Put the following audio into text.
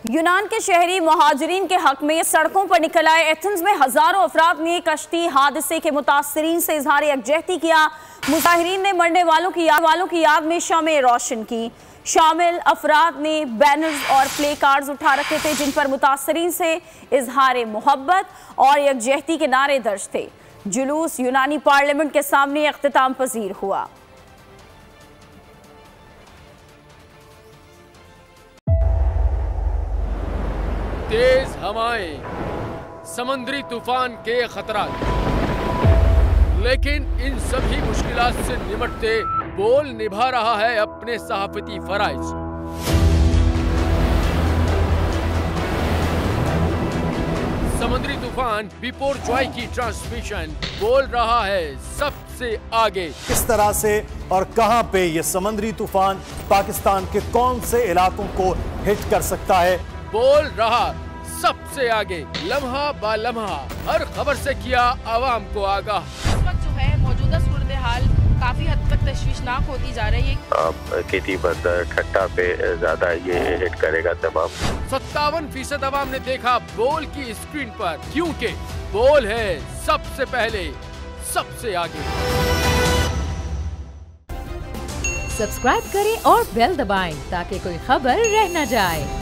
यूनान के शहरी मुहाजिरीन के हक में सड़कों पर निकल आए। एथेंस में हजारों अफराद ने कश्ती हादसे के मुतासरीन से इजहार यकजहती किया। मुजाहिरीन ने मरने वालों की याद में शम्में रोशन की। शामिल अफराद ने बैनर्स और प्ले कार्ड्स उठा रखे थे जिन पर मुतासरीन से इजहार मोहब्बत और यकजहती के नारे दर्ज थे। जुलूस यूनानी पार्लियामेंट के सामने इख्तिताम पजीर हुआ। तेज हवाएं, समुद्री तूफान के खतरात, लेकिन इन सभी मुश्किलात से निपटते बोल निभा रहा है अपने सहाफती फराइज। समुद्री तूफान बिपोरजॉय की ट्रांसमिशन बोल रहा है सबसे आगे। किस तरह से और कहां पे ये समुद्री तूफान पाकिस्तान के कौन से इलाकों को हिट कर सकता है, बोल रहा सबसे आगे। लम्हा बा लम्हा हर खबर से किया आवाम को आगाह। इस वक्त जो है मौजूदा सूरत हाल काफी हद तक तशवीशनाक होती जा रही है। खेती बंदर ठट्टा पे ज्यादा ये हिट करेगा तमाम। 57% आवाम ने देखा बोल की स्क्रीन पर, क्योंकि बोल है सबसे पहले सबसे आगे। सब्सक्राइब करें और बेल दबाएं ताकि कोई खबर रह न जाए।